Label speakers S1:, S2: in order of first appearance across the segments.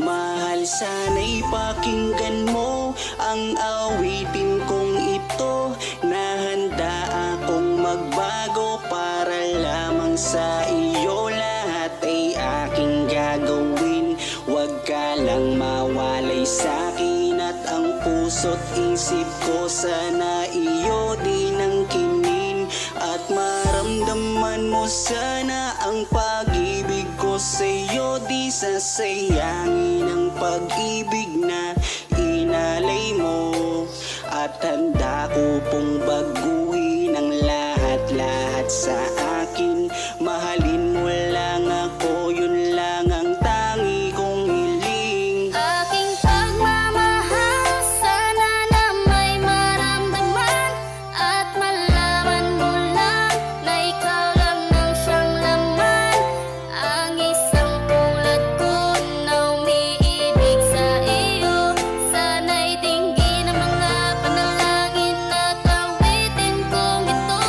S1: Mahal, sana'y pakinggan mo ang awitin kong ito, na handa akong magbago para lamang sa iyo. Lahat ay aking gagawin, huwag ka lang mawalay sa'kin. At ang puso't isip ko sana iyo din ang kinin, at maramdaman mo sana ang pag-ibig ko sa'yo. Di sasayangin ang pag-ibig na inalay mo, at handa ko pong baguhin ang lahat-lahat sa akin. Mahalin mo lang ako, yun lang ang tangi kong hiling.
S2: Aking pagmamahal, sana na may maramdaman, at malaman mo lang na ikaw lang ang siyang laman. Ang isang tulad ko na umiibig sa iyo, sana'y dinggin ang mga panalangin at awitin kong ito.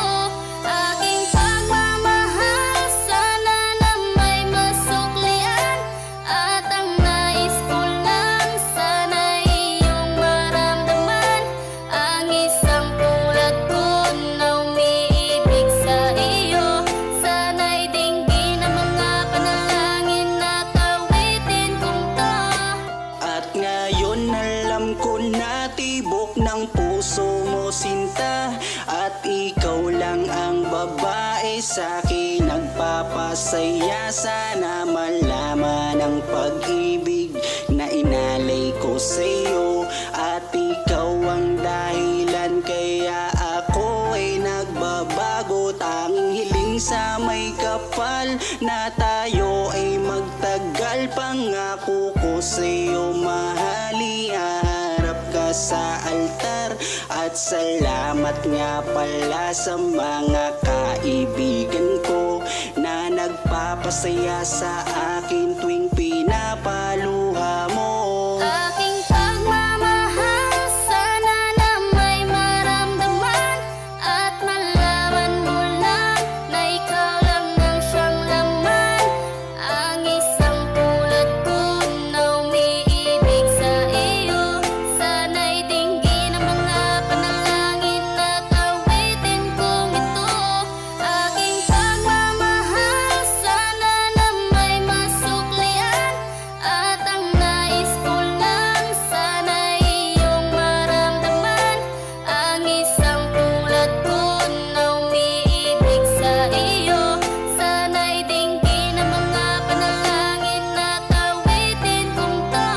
S2: Aking pagmamahal, sana na may masuklian, at ang nais ko lang sana'y iyong maramdaman. Ang isang tulad ko na umiibig sa iyo, sana'y dinggin ang mga panalangin at awitin kong to.
S1: At ngayon alam ko na tibok ng puso mo sinta, at ikaw lang ang babae sa'kin nagpapasaya. Sana malaman ang pag-ibig na inalay ko sa'yo, at ikaw ang dahilan kaya ako ay nagbabago. Tanging hiling sa may kapal na tayo ay magtagal. Pangako ko sa'yo, mahal, iharap ka sa altar. At salamat nga pala sa mga kaibigan ko na nagpapasaya sa akin tuwing pinapaluha mo.
S2: Aking pagmamahal, sana na may maramdaman, at malaman mo lang na ikaw lang ang siyang laman. Ang isang tulad ko na umiibig sa iyo, sana'y dinggin ang mga panalangin at awitin kong ito. Aking pagmamahal, sana na may masuklian, at ang nais ko lang sana'y iyong maramdaman. Ang isang tulad ko na umiibig sa iyo, sana'y dinggin ang mga panalangin at awitin kong to.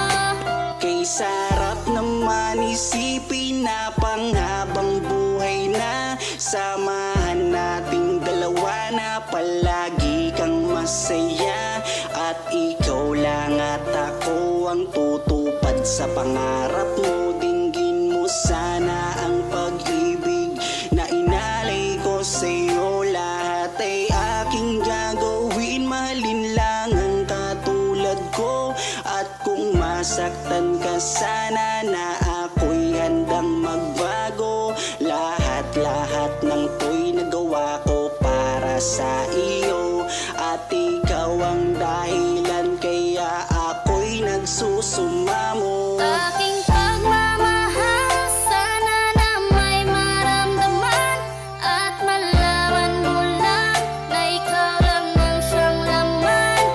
S1: Kay sarap naman isipin na panghabang buhay na samahan nating dalawa, na palagi kang masaya. At ikaw lang at ako ang tutupad sa pangarap mo. Dinggin mo sana ang pag-ibig na inalay ko sa'yo. Lahat ay aking gagawin, mahalin lang ang katulad ko. At kung masaktan ka sana, na ako'y handang magbago. Lahat-lahat ng to'y nagawa ko para sa iyo, at ikaw ang dahilan kaya ako'y nagsusumamo.
S2: Aking pagmamahal, sana na may maramdaman, at malaman mo lang na ikaw lang ang siyang laman.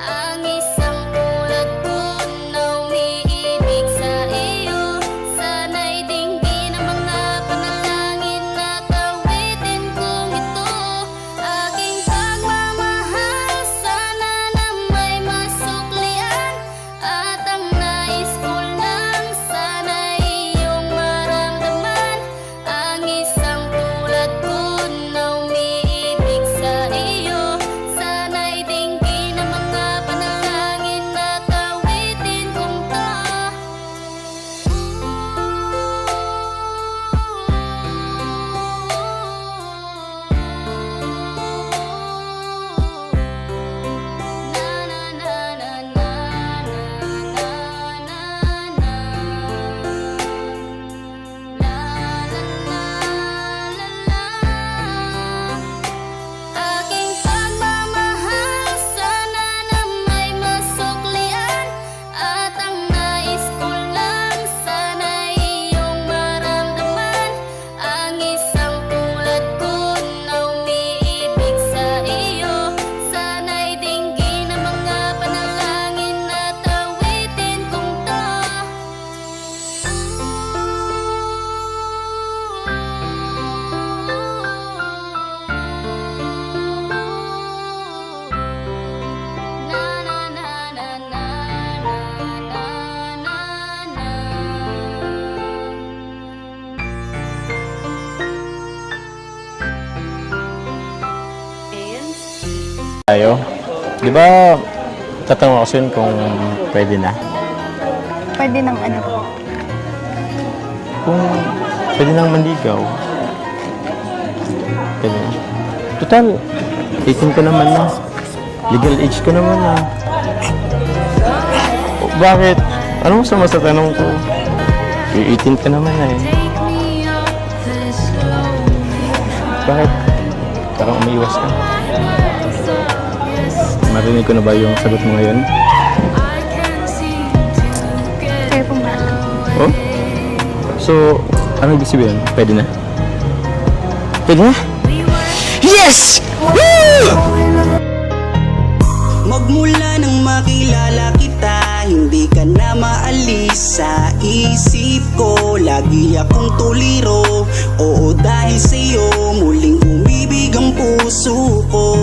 S2: Ang isang tulad ko na umiibig sa iyo, sana'y dinggin ang mga panalangin at awitin kong ito. Aking pagmamahal, sana na may masuklian, at ang nais
S3: tayo. Di ba, tatanong ako yun kung pwede na.
S2: Pwede ng ano?
S3: Kung pwede nang manligaw. Pwede na. Total, 18 ko naman na. Legal age ko naman na. O, bakit? Ano masama sa tanong ko? 18 ka naman na eh. Bakit? Parang umiiwas ka. Marinig ko na ba yung sagot mo ngayon?
S2: Kayo pong bahala.
S3: Oh? So, ano ibig sabihin? Pwede na? Pwede na? Yes! Woo!
S1: Magmula nang makilala kita, hindi ka na maalis sa isip ko. Lagi akong tuliro, oo dahil sa'yo muling umibig ang puso ko.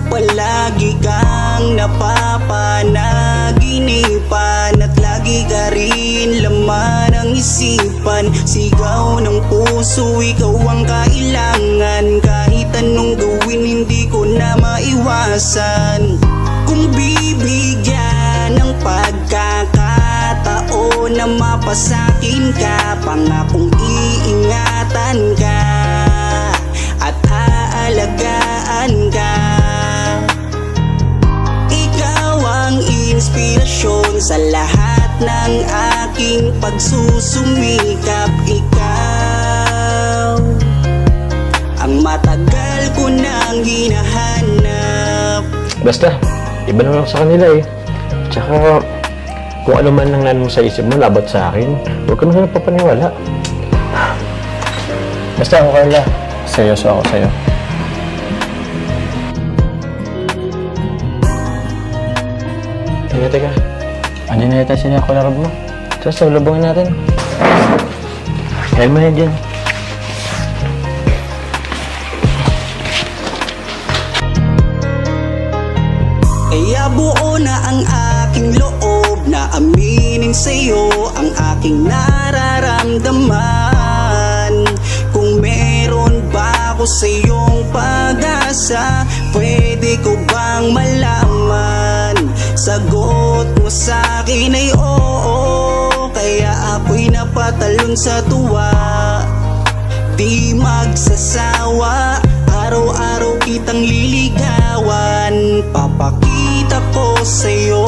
S1: Palagi kang napapanaginipan at lagi ka rin laman ng isipan. Sigaw ng puso, ikaw ang kailangan. Kahit anong gawin, hindi ko na maiwasan. Kung bibigyan ng pagkakataon na mapasakin ka, pangakong iingatan ka at aalagaan ka. Ikaw ang inspirasyon sa lahat ng aking pagsusumikap. Ikaw ang matagal ko nang hinahanap.
S3: Basta, iba naman ako sa kanila eh. Tsaka, kung ano man ang nanon sa isip mo, labat sa akin, huwag ka naman napapaniwala. Basta ako, Carla. Seryoso ako sa'yo. Teka. Ano na yata sinakularab mo? So, labungan natin. Kaya mo na dyan.
S1: Kaya buo na ang aking loob na aminin sa'yo ang aking nararamdaman. Kung meron ba ako sa'yong pag-asa, pwede ko bang malaman? Sagot mo sa'kin ay oo, kaya ako'y napatalon sa tuwa. Di magsasawa, araw-araw kitang liligawan. Papakita ko sa'yo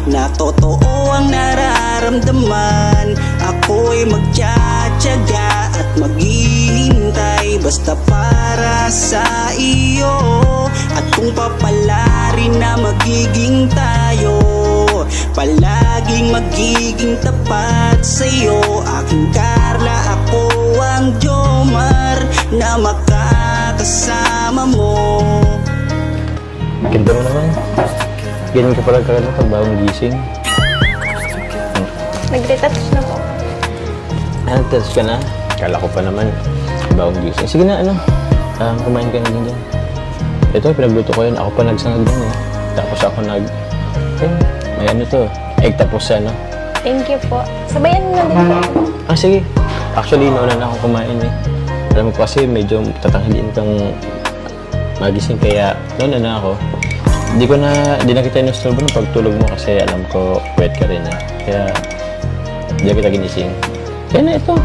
S1: na totoo ang nararamdaman. Ako'y magtsatsaga at maghihintay basta para sa iyo. At kung papalarin na magiging tayo, palaging magiging tapat sa'yo. Aking Carla, ako ang Jomar na makakasama mo.
S3: Ganda mo naman. Ganyan ka pala kagad pag bagong gising.
S2: Nag-retouch na po.
S3: Nag-touch ka na? Kala ko pa naman bagong gising. Sige na, kumain ka na din dyan. Ito, pinagluto ko yun. Ako pa nagsangag din eh. Tapos ako may ano to, egg tapos ano.
S2: Thank you po. Sabayan mo na din po.
S3: Ah, sige. Actually, nauna na akong kumain eh. Alam mo kasi medyo tatanghaliin kang magising kaya nauna na ako. Di na kita inusturbo ng pagtulog mo kasi alam ko wet ka rin eh. Kaya di na kita ginising. Kaya na ito.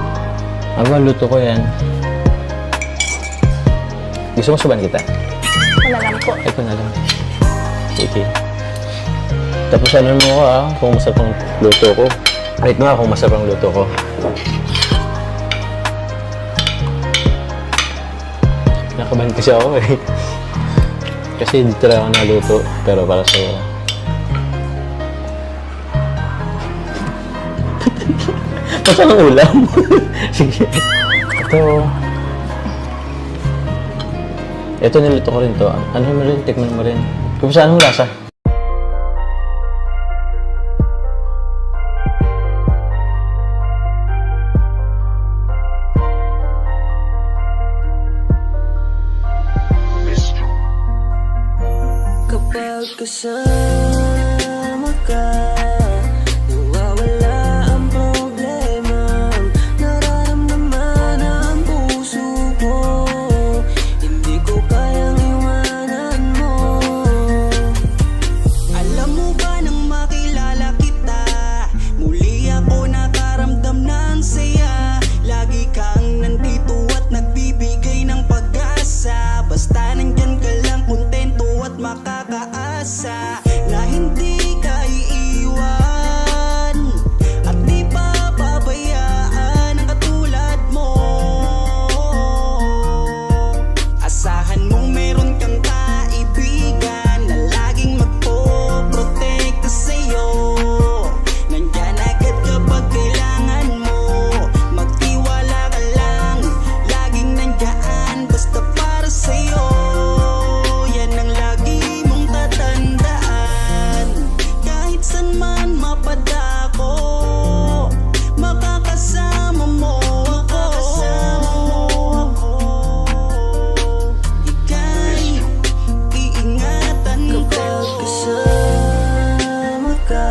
S3: Luto ko yan. Gusto mo suban kita?
S2: Ako na lang po.
S3: Ito na lang. Sige. Tapos ano mo ko kung masarap ang luto ko. Wait mo kung masarap ang luto ko. Nakabahan kasi ako eh. Kasi dito lang ako naluto, pero para sa'yo. Masarap ang ulam. Sige. Ito niluto ko rin to. Ano mo rin? Tikman mo rin. Kung saan ang lasa?
S1: Kapag kasama ka, nawawala ang problema. Nararamdaman ang puso ko, hindi ko kayang iwanan mo. mapadako, makakasama mo ako. Ika'y iingatan ko. Kapag kasama ka,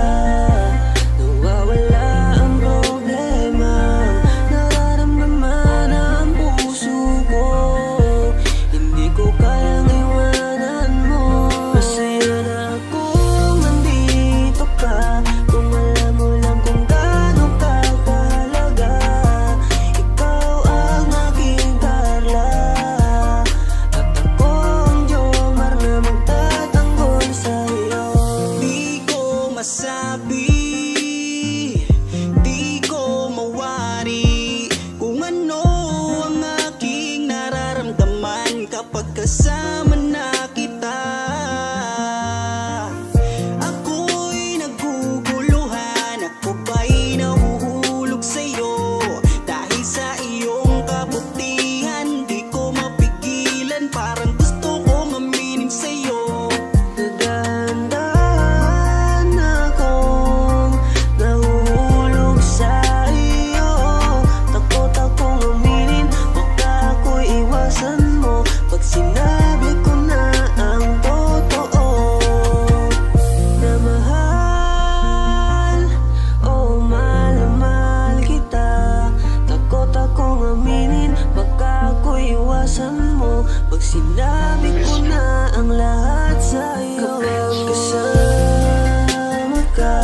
S1: nawawala ang problema. Nararamdaman ang puso ko, hindi ko kayang iwanan mo. Masaya na akong nandito ka, kung alam mo lang kung gaano ka kahalaga. Ikaw ang aking Carla, at ako ang Jomar na magtatanggol sa'yo. Di ko masabi, di ko mawari kung ano ang aking nararamdaman kapag kasama na kita. Ako'y naguguluhan, ako ba'y nahuhulog sa'yo? Dahil sa iyong kabutihan, di ko mapigilan, parang gusto kong aminin sa'yo. Dahan-dahan akong nahuhulog sa iyo. Takot akong aminin, baka ako'y iwasan mo pag sinabi ko na ang totoo. Na mahal, oh mahal na mahal kita. Takot akong aminin, baka ako'y iwasan mo pag sinabi ko na ang lahat sa'yo. Kapag kasama ka,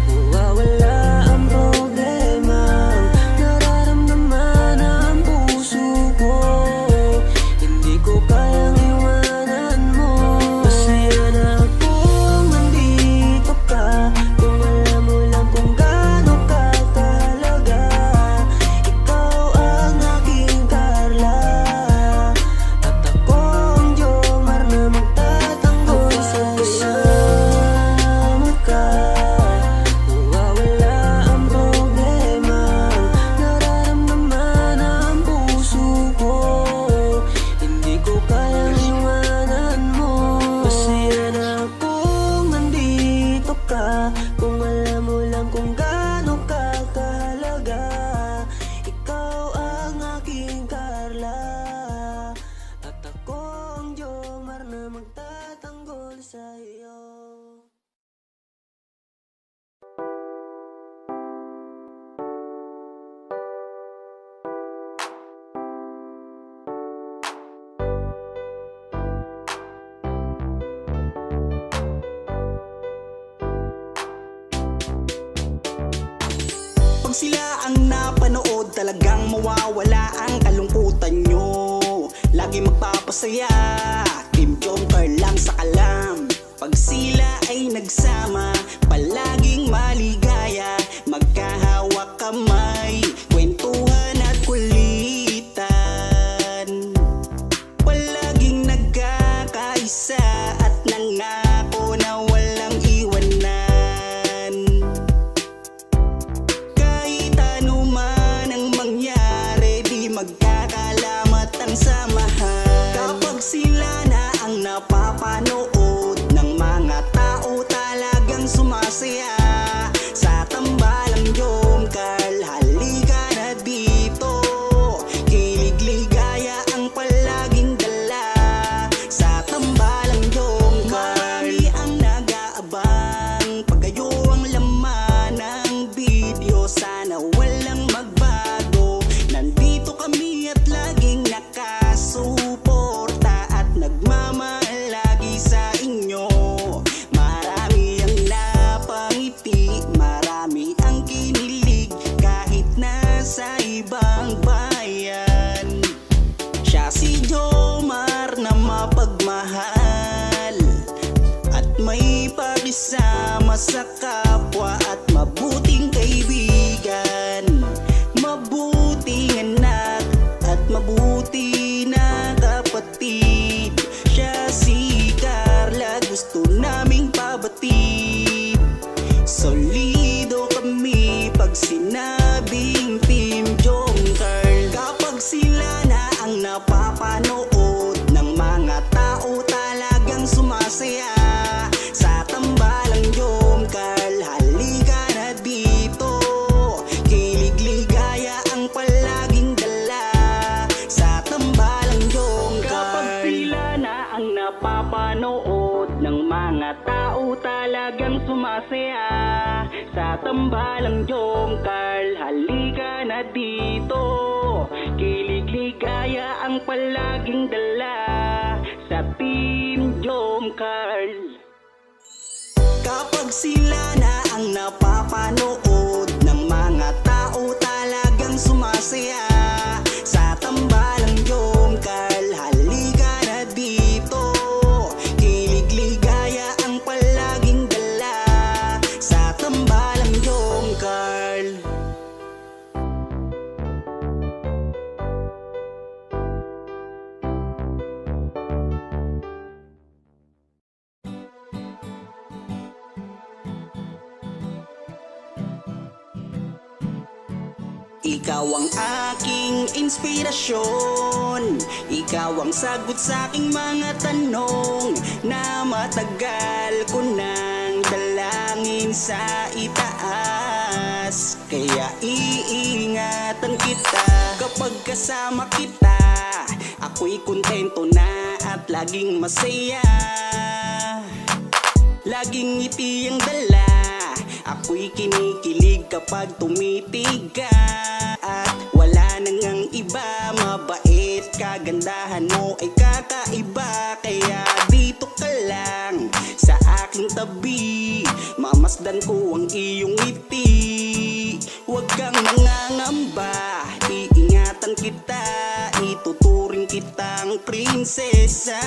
S1: nawawala ang problema. Nararamdaman ang puso ko, hindi ko kayang iwanan mo. Masaya na akong nandito ka, kung alam mo lang kung gaano ka kahalaga. Ikaw ang aking Carla, at ako ang Jomar na magtatanggol sa'yo. Kasama ka, nawawala ang problema. Nararamdaman ang puso ko, hindi ko kayang iwanan mo. Masaya na akong nandito ka, kung alam mo lang kung gaano ka kahalaga. Ikaw ang aking Carla, at ako ang Jomar na magtatanggol sa'yo. Pag sila ang napanood, talagang mawawala ang kalungkutan nyo. Lagi magpapasaya, Team Jomcar lang sa kalam. Pag sila ay nagsama, palaging maligaya. Magkahawak kamay, kwentuhan at kulitan. Palaging nagkakaisa at nangako na walang iwanan. Kahit ano man ang mangyari, di magkakalamat ang samahan. Kapag sila na ang napapanood ng mga tao, talagang sumasaya sa tambalang Jomcar. Halika na dito, kilig ligaya ang palaging dala sa tambalang Jomcar. Marami ang nag-aabang pag kayo ang laman ng video. Sana walang magbago, nandito kami at laging nakasuporta at nagmamahal lagi sa inyo. Marami ang napangiti, marami ang kinilig kahit nasa ibang bayan. Siya si Jomar na mapagmahal at may pakisama sa kapwa at mabuting kaibigan, mabuting anak at mabuti na kapatid. Siya si Carla, gusto naming pabatid. Solido kami pag sinabing Team Jomcar. Kapag sila na ang napapanood ng mga tao, talagang sumasaya sa tambalang Jomcar. sumasaya sa tambalang Jomcar. Halika na dito, kilig ligaya ang palaging dala sa Team Jomcar. Kapag sila na ang napapanood ng mga tao talagang sumasaya sa tambalang Jomcar. Halika na dito, kilig ligaya ang palaging dala sa tambalang Jomcar. Ikaw ang aking inspirasyon, ikaw ang sagot sa aking mga tanong na matagal ko nang dalangin sa itaas. Kaya iingatan kita kapag kasama kita, ako'y kontento na at laging masaya. Laging ngiti ang dala, ako'y kinikilig kapag tumitig ka. At wala nang ang iba, mabait, kagandahan mo ay kakaiba. Kaya dito ka lang sa aking tabi, mamasdan ko ang iyong ngiti. Huwag kang mangangamba, iingatan kita, ituturing kitang prinsesa.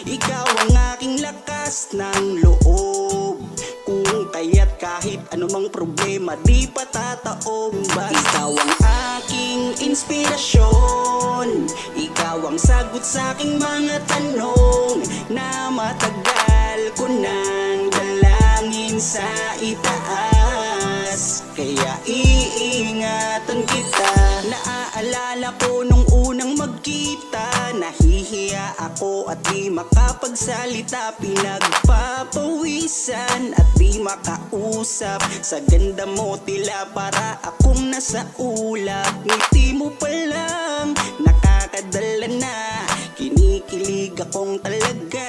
S1: Ikaw ang aking lakas ng loob, kung kaya't kahit anumang problema di patataong. Ikaw ang aking inspirasyon, ikaw ang sagot sa aking mga tanong na matagal ko nang dalangin sa itaas. Kaya iingatan kita. Naaalala ko nung unang magkita, nahihiya ako at di makapagsalita, pinagpapawisan at di makausap. Sa ganda mo tila para akong nasa ulap. Ngiti mo pa lang nakakadala na, kinikilig akong talaga.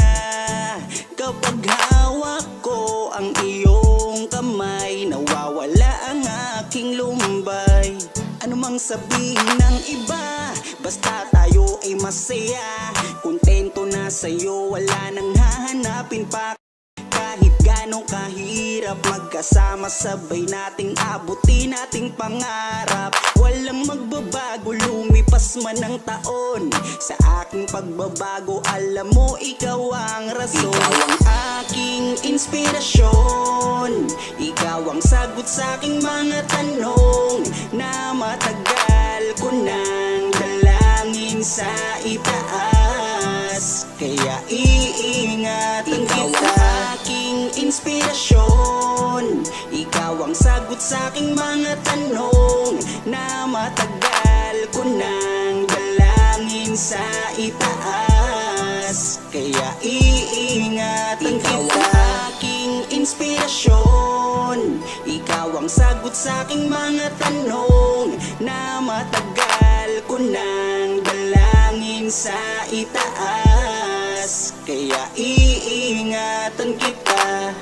S1: Kapag hawak ko ang iyong kamay, nawawala ang aking lumbay. Ano mang sabihin ng iba, basta tayo ay masaya. Kontento na sa'yo, wala nang hahanapin pa. Kahit gano'ng kahirap, magkasama sabay nating abutin nating pangarap. Walang magbabago, lumipas man ang taon, sa aking pagbabago alam mo ikaw ang rason. Ikaw ang aking inspirasyon, ikaw ang sagot sa aking mga tanong na matagal ko nang dalangin sa itaas. Kaya iingatan kita. Ikaw ang aking inspirasyon, ikaw ang sagot sa aking mga tanong na matagal ko nang dalangin sa itaas. Kaya iingatan kita. Ikaw ang aking inspirasyon, ikaw ang sagot sa aking mga tanong na matagal ko nang dalangin sa itaas. Kaya iingatan kita.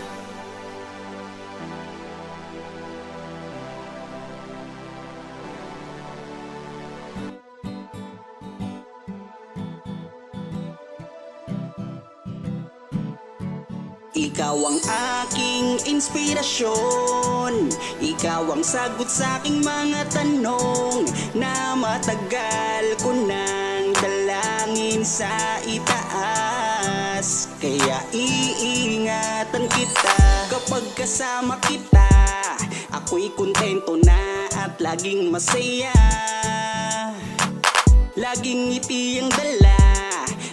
S1: Ikaw ang aking inspirasyon, ikaw ang sagot sa aking mga tanong na matagal ko nang dalangin sa itaas. Kaya iingatan kita kapag kasama kita, ako'y kontento na at laging masaya. Laging ngiti ang dala,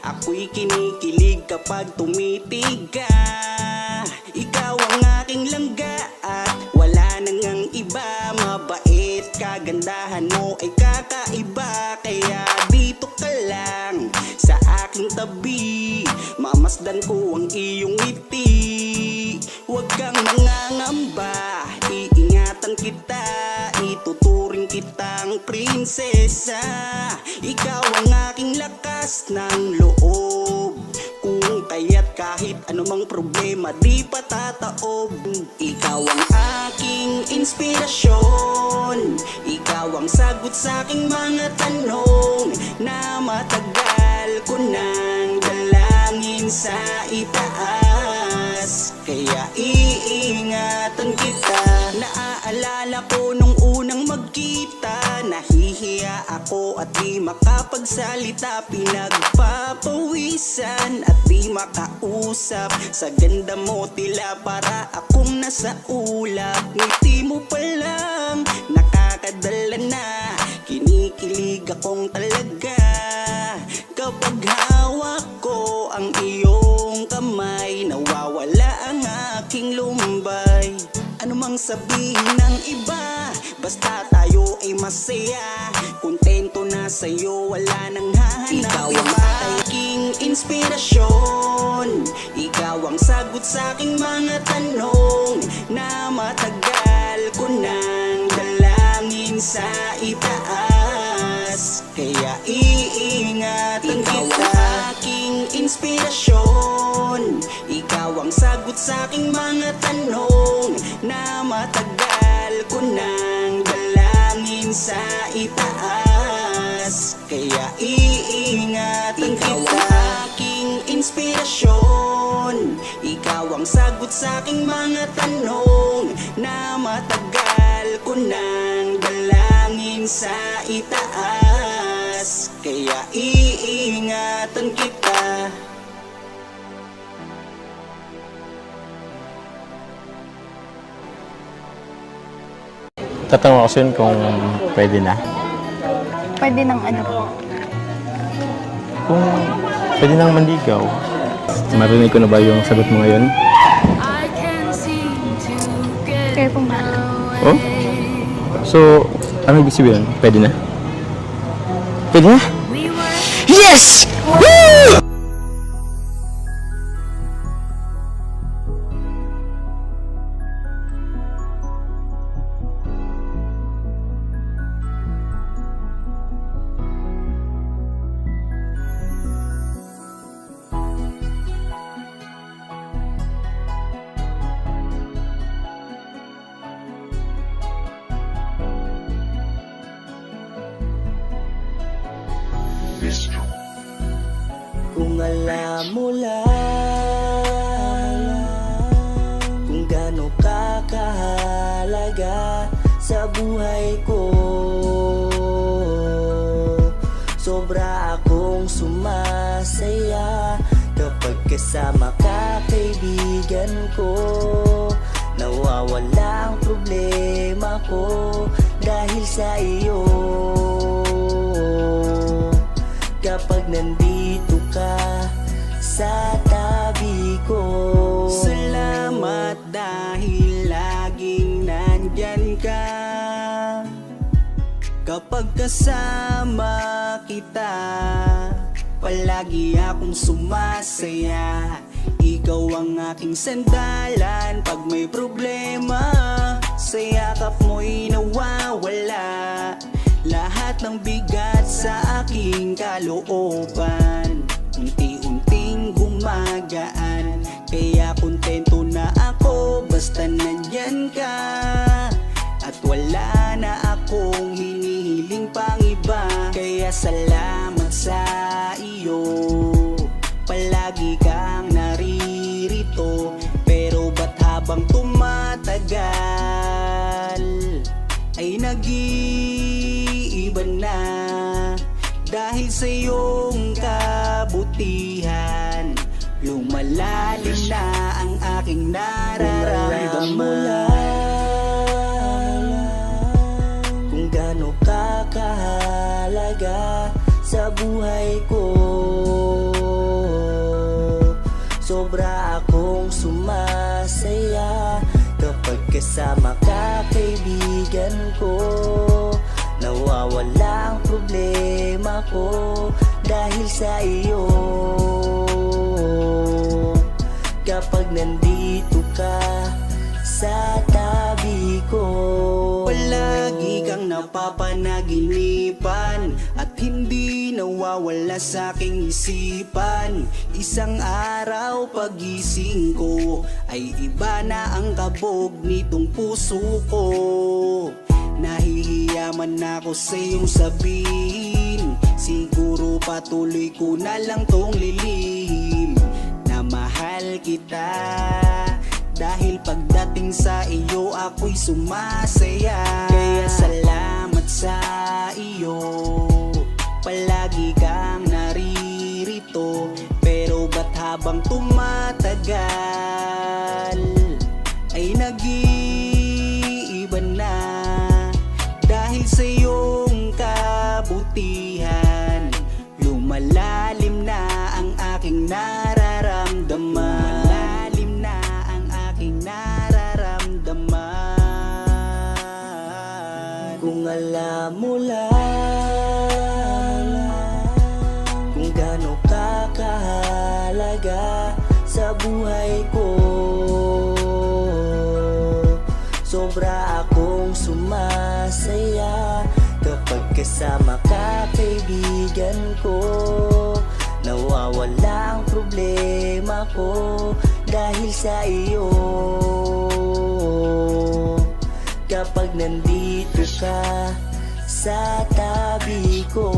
S1: ako'y kinikilig kapag tumitig ka. Ikaw ang aking langga at wala nang ang iba, mabait, kagandahan mo ay kakaiba. Kaya dito ka lang sa aking tabi, mamasdan ko ang iyong ngiti. Huwag kang mangangamba, iingatan kita, ituturing kitang prinsesa. Ikaw ang aking lakas ng loob, kung kaya't Kahit anumang problema di patataob. Ikaw ang aking inspirasyon, ikaw ang sagot sa aking mga tanong na matagal ko nang dalangin sa itaas. Kaya iingatan kita. Naaalala ko nung unang magkita, nahihiya ako at di makapagsalita. Pinagpapawisan at di makausap. Sa ganda mo tila para akong nasa ulap. Ngiti mo pa lang nakakadala na, kinikilig akong talaga. Kapag hawak ko ang iyong kamay, nawawala ang aking lumbay. Ano mang sabihin ng iba, basta tayo ay masaya. Kontento na sa'yo, wala nang hahanap. Ikaw ang aking inspirasyon, ikaw ang sagot sa aking mga tanong na matagal ko nang dalangin sa itaas. Kaya iingatan kita. Ikaw ang aking inspirasyon, ikaw ang sagot sa aking mga tanong na matagal ko nang dalangin sa itaas. Kaya iingatan kita. Ikaw ang aking inspirasyon, ikaw ang sagot sa aking mga tanong na matagal ko nang dalangin sa itaas. Kaya iingatan kita.
S3: Tatanong ako sa'yo kung pwede na.
S2: Pwede ng ano po.
S3: Kung pwede nang manligaw. Marinig ko na ba yung sagot mo ngayon?
S2: Kayo pong bahala.
S3: Oh? So, ano ibig sabihin? Pwede na? Pwede na? Yes! Woo!
S1: Kung alam mo lang kung gaano ka kahalaga sa buhay ko, sobra akong sumasaya kapag kasama ka, kaibigan ko. Nawawala ang problema ko dahil sa iyo. Kapag nandito ka sa tabi ko, salamat dahil laging nandyan ka. Kapag kasama kita, palagi akong sumasaya. Ikaw ang aking sandalan pag may problema. Sa yakap mo'y nawawala lahat ng bigat sa aking kalooban. Unti-unting gumagaan, kaya kontento na ako basta nandyan ka. At wala na akong hinihiling pang iba. Kaya salamat sa iyo, palagi kang naririto. Pero ba't habang tumatagal ay nag-iiba na? Dahil sa iyong kabutihan, lumalalim na ang aking nararamdaman. Kung gaano ka kahalaga sa buhay ko, sobra akong sumasaya kapag kasama ka, kaibigan ko. Nawawala ang problema ko dahil sa iyo. Kapag nandito ka sa tabi ko, palagi kang napapanaginipan at hindi nawawala sa aking isipan. Isang araw pagising ko ay iba na ang kabog nitong puso ko. Nahihiyaman ako sa iyong sabihin, siguro patuloy ko na lang tong lilihim na mahal kita. Dahil pagdating sa iyo ako'y sumasaya. Kaya salamat sa iyo, palagi kang naririto. Pero ba't habang tumatagal ay nag-iiba na? Dahil sa iyong kabutihan, lumalalim na ang aking nararamdaman. Lumalalim na ang aking nararamdaman. Kung alam mo lang kung gaano ka kahalaga sa buhay ko, sobra akong sumasaya kapag kasama ka, kaibigan ko. Nawawala ang problema ko dahil sa iyo. Kapag nandito ka sa tabi ko,